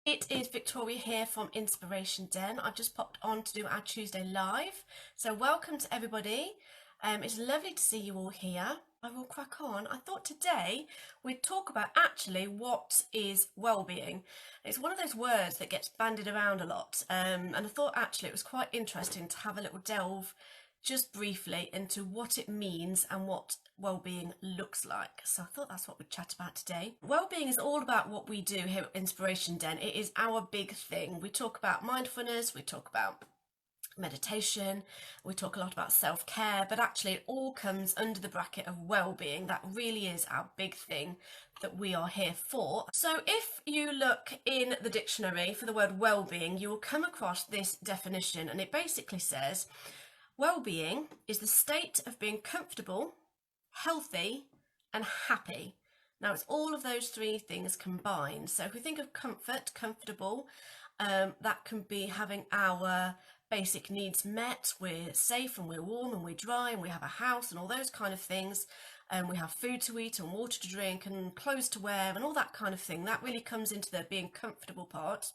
It is Victoria here from Inspiration Den. I've just popped on to do our Tuesday live. So welcome to everybody. It's lovely to see you all here. I will crack on. I thought today we'd talk about actually what is well-being. It's one of those words that gets bandied around a lot, and I thought actually it was quite interesting to have a little delve just briefly into what it means and what well-being looks like. So I thought that's what we'd chat about today. Well-being is all about what we do here at Inspiration Den. It is our big thing. We talk about mindfulness, we talk about meditation, we talk a lot about self-care, but actually it all comes under the bracket of well-being. That really is our big thing that we are here for. So if you look in the dictionary for the word well-being, you will come across this definition, and it basically says well-being is the state of being comfortable, healthy and happy. Now it's all of those three things combined. So if we think of comfort, comfortable, that can be having our basic needs met. We're safe and we're warm and we're dry and we have a house and all those kind of things. And we have food to eat and water to drink and clothes to wear and all that kind of thing. That really comes into the being comfortable part.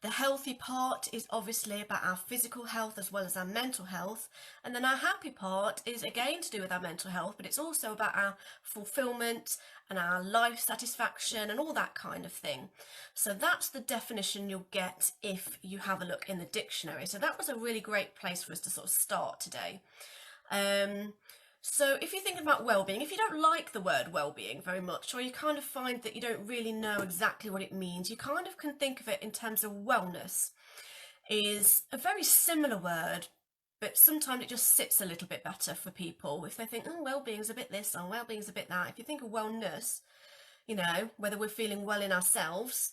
The healthy part is obviously about our physical health as well as our mental health. And then our happy part is again to do with our mental health, but it's also about our fulfillment and our life satisfaction and all that kind of thing. So that's the definition you'll get if you have a look in the dictionary. So that was a really great place for us to sort of start today. So if you think about well-being, if you don't like the word well-being very much, or you kind of find that you don't really know exactly what it means, you kind of can think of it in terms of wellness is a very similar word, but sometimes it just sits a little bit better for people. If they think, oh, well-being is a bit this and well-being is a bit that. If you think of wellness, you know, whether we're feeling well in ourselves,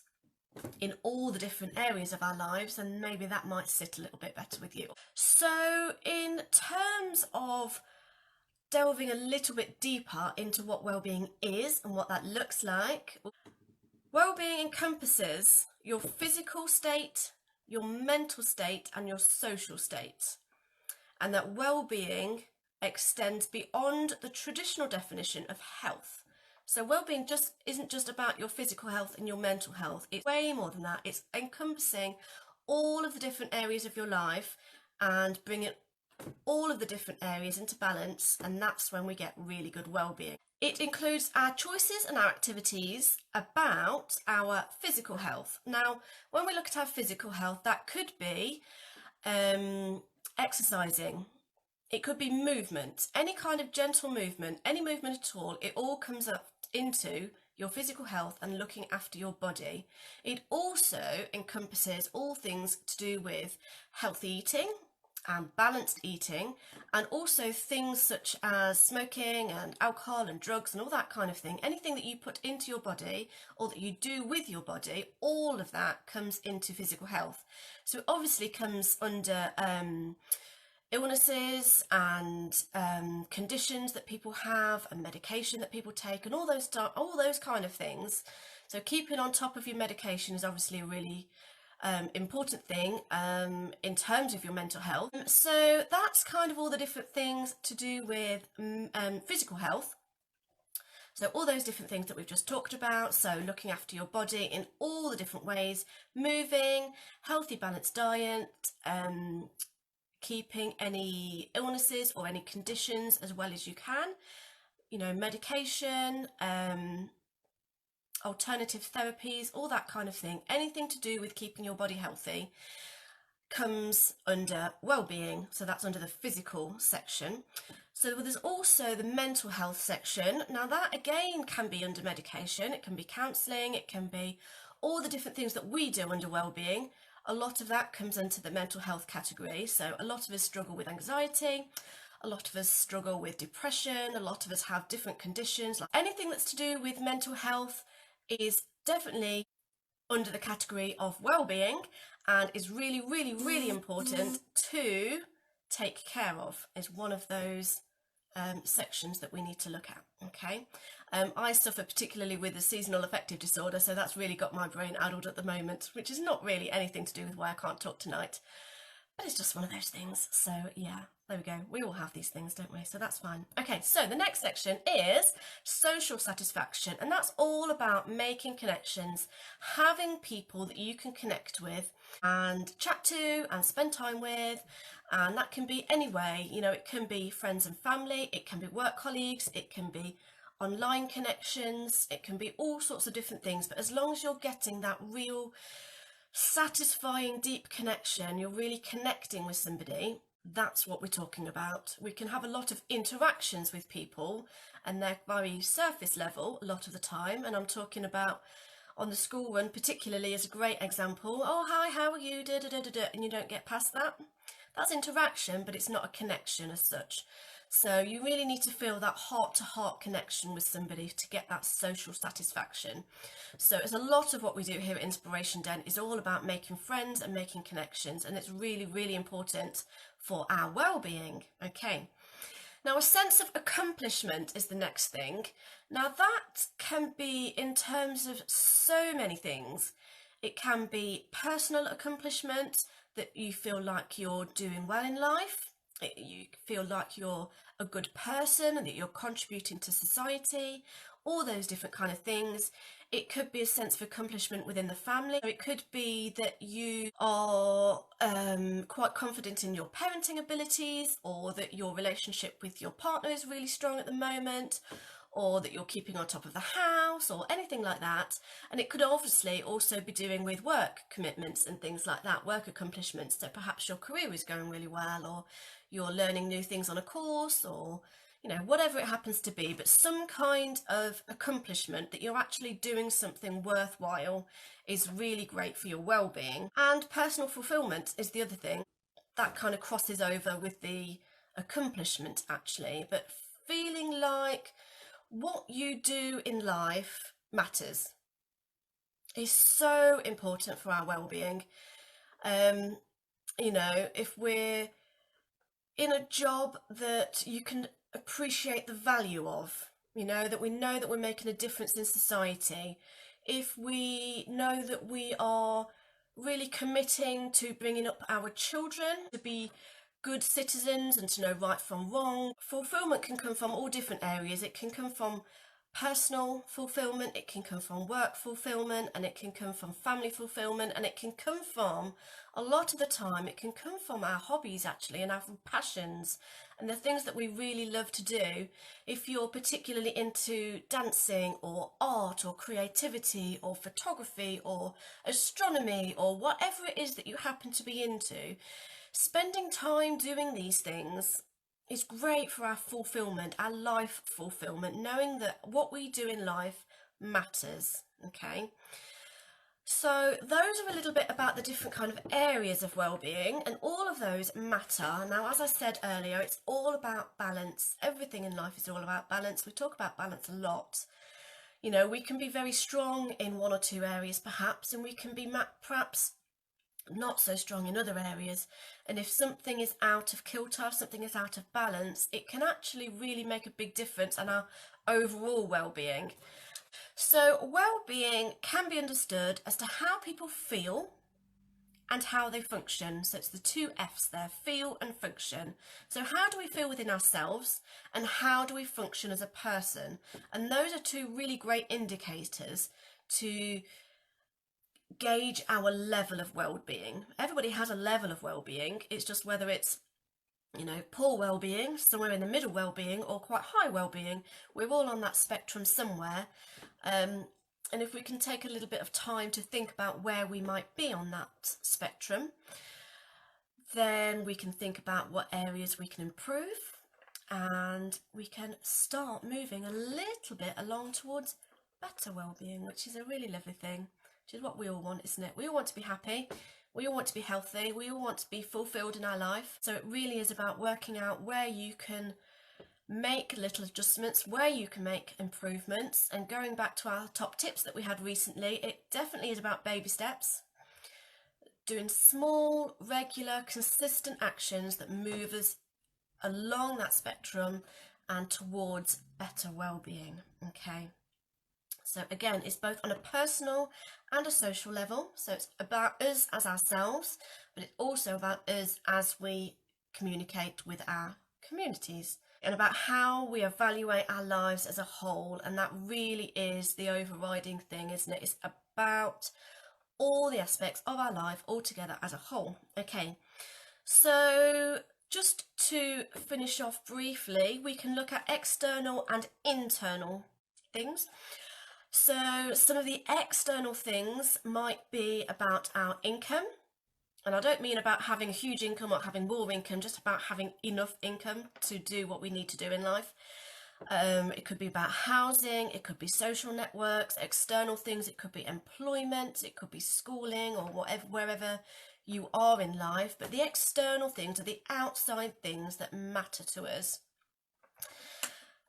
in all the different areas of our lives, and maybe that might sit a little bit better with you. So in terms of delving a little bit deeper into what well-being is and what that looks like. Well-being encompasses your physical state, your mental state and your social state, and that well-being extends beyond the traditional definition of health. So well-being just isn't just about your physical health and your mental health. It's way more than that. It's encompassing all of the different areas of your life and bringing all of the different areas into balance, and that's when we get really good well-being. It includes our choices and our activities about our physical health. Now, when we look at our physical health, that could be exercising. It could be movement, any kind of gentle movement, any movement at all. It all comes up into your physical health and looking after your body. It also encompasses all things to do with healthy eating and balanced eating, and also things such as smoking and alcohol and drugs and all that kind of thing. Anything that you put into your body or that you do with your body, all of that comes into physical health. So it obviously comes under illnesses and conditions that people have and medication that people take and all those kind of things. So keeping on top of your medication is obviously a really important thing in terms of your mental health. So that's kind of all the different things to do with physical health. So all those different things that we've just talked about. So looking after your body in all the different ways, moving, healthy balanced diet, keeping any illnesses or any conditions as well as you can, you know, medication, alternative therapies, all that kind of thing. Anything to do with keeping your body healthy comes under well-being. So that's under the physical section. So there's also the mental health section. Now that again can be under medication, it can be counselling, it can be all the different things that we do under well-being. A lot of that comes into the mental health category. So a lot of us struggle with anxiety, a lot of us struggle with depression, a lot of us have different conditions. Like anything that's to do with mental health is definitely under the category of well-being and is really, really, really important to take care of. Is one of those sections that we need to look at. Okay, I suffer particularly with the seasonal affective disorder, so that's really got my brain addled at the moment, which is not really anything to do with why I can't talk tonight. But it's just one of those things. So yeah, there we go. We all have these things, don't we? So that's fine. Okay, so the next section is social satisfaction. And that's all about making connections, having people that you can connect with and chat to and spend time with. And that can be any way. You know, it can be friends and family, it can be work colleagues, it can be online connections, it can be all sorts of different things. But as long as you're getting that real satisfying deep connection, you're really connecting with somebody, that's what we're talking about. We can have a lot of interactions with people and they're very surface level a lot of the time, and I'm talking about on the school run particularly as a great example. Oh, hi, how are you, da, da, da, da, da, and you don't get past that. That's interaction, but it's not a connection as such. So you really need to feel that heart-to-heart connection with somebody to get that social satisfaction. So it's a lot of what we do here at Inspiration Den is all about making friends and making connections, and it's really, really important for our well-being. Okay. Now, a sense of accomplishment is the next thing. Now, that can be in terms of so many things. It can be personal accomplishment, that you feel like you're doing well in life. You feel like you're a good person and that you're contributing to society, all those different kind of things. It could be a sense of accomplishment within the family. It could be that you are quite confident in your parenting abilities, or that your relationship with your partner is really strong at the moment, or that you're keeping on top of the house, or anything like that. And it could obviously also be doing with work commitments and things like that, work accomplishments. So perhaps your career is going really well, or you're learning new things on a course, or you know, whatever it happens to be, but some kind of accomplishment that you're actually doing something worthwhile is really great for your well-being. And personal fulfillment is the other thing that kind of crosses over with the accomplishment actually, but feeling like what you do in life matters is so important for our well-being. You know, if we're in a job that you can appreciate the value of, you know that we're making a difference in society, if we know that we are really committing to bringing up our children to be good citizens and to know right from wrong. Fulfillment can come from all different areas. It can come from personal fulfillment, it can come from work fulfillment, and it can come from family fulfillment, and it can come from, a lot of the time, it can come from our hobbies actually, and our passions and the things that we really love to do. If you're particularly into dancing or art or creativity or photography or astronomy or whatever it is that you happen to be into, spending time doing these things is great for our fulfillment, our life fulfillment, knowing that what we do in life matters. Okay, so those are a little bit about the different kind of areas of well-being, and all of those matter. Now, as I said earlier, it's all about balance. Everything in life is all about balance. We talk about balance a lot. You know, we can be very strong in one or two areas perhaps, and we can be perhaps not so strong in other areas. And if something is out of kilter, something is out of balance, it can actually really make a big difference on our overall well-being. So well-being can be understood as to how people feel and how they function. So it's the two F's there, feel and function. So how do we feel within ourselves, and how do we function as a person? And those are two really great indicators to gauge our level of well-being. Everybody has a level of well-being. It's just whether it's, you know, poor well-being, somewhere in the middle well-being, or quite high well-being. We're all on that spectrum somewhere. And if we can take a little bit of time to think about where we might be on that spectrum, then we can think about what areas we can improve, and we can start moving a little bit along towards better well-being, which is a really lovely thing. Which is what we all want, isn't it? We all want to be happy, we all want to be healthy, we all want to be fulfilled in our life. So it really is about working out where you can make little adjustments, where you can make improvements. And going back to our top tips that we had recently, it definitely is about baby steps, doing small, regular, consistent actions that move us along that spectrum and towards better well-being. Okay. So again, it's both on a personal and a social level. So it's about us as ourselves, but it's also about us as we communicate with our communities, and about how we evaluate our lives as a whole. And that really is the overriding thing, isn't it? It's about all the aspects of our life all together as a whole. Okay, so just to finish off briefly, we can look at external and internal things. So some of the external things might be about our income. And I don't mean about having a huge income or having more income, just about having enough income to do what we need to do in life. It could be about housing, it could be social networks, external things, it could be employment, it could be schooling or whatever, wherever you are in life. But the external things are the outside things that matter to us.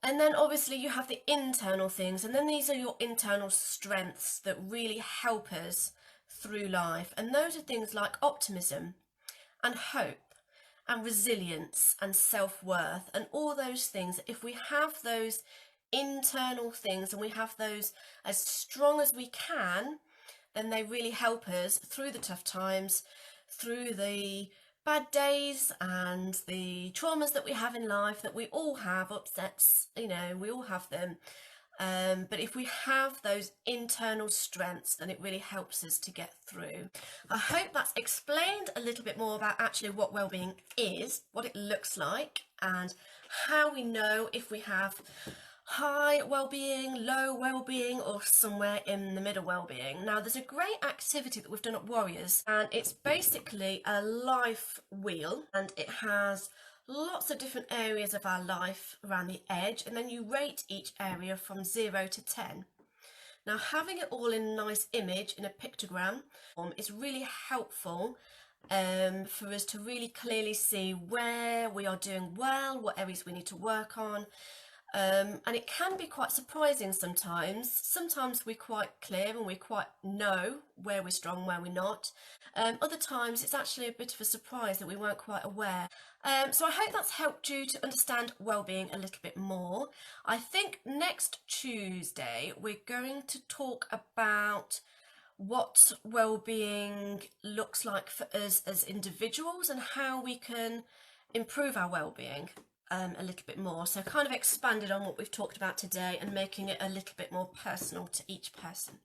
And then obviously you have the internal things, and then these are your internal strengths that really help us through life. And those are things like optimism and hope and resilience and self-worth and all those things. If we have those internal things and we have those as strong as we can, then they really help us through the tough times, through the bad days and the traumas that we have in life, that we all have, upsets, you know, we all have them. But if we have those internal strengths, then it really helps us to get through. I hope that's explained a little bit more about actually what wellbeing is, what it looks like, and how we know if we have high well-being, low well-being, or somewhere in the middle well-being. Now, there's a great activity that we've done at Warriors, and it's basically a life wheel, and it has lots of different areas of our life around the edge, and then you rate each area from 0 to 10. Now, having it all in a nice image in a pictogram is really helpful for us to really clearly see where we are doing well, what areas we need to work on. And it can be quite surprising sometimes. Sometimes we're quite clear and we quite know where we're strong, where we're not. Other times it's actually a bit of a surprise that we weren't quite aware. So I hope that's helped you to understand wellbeing a little bit more. I think next Tuesday we're going to talk about what wellbeing looks like for us as individuals and how we can improve our wellbeing a little bit more. So kind of expanded on what we've talked about today and making it a little bit more personal to each person.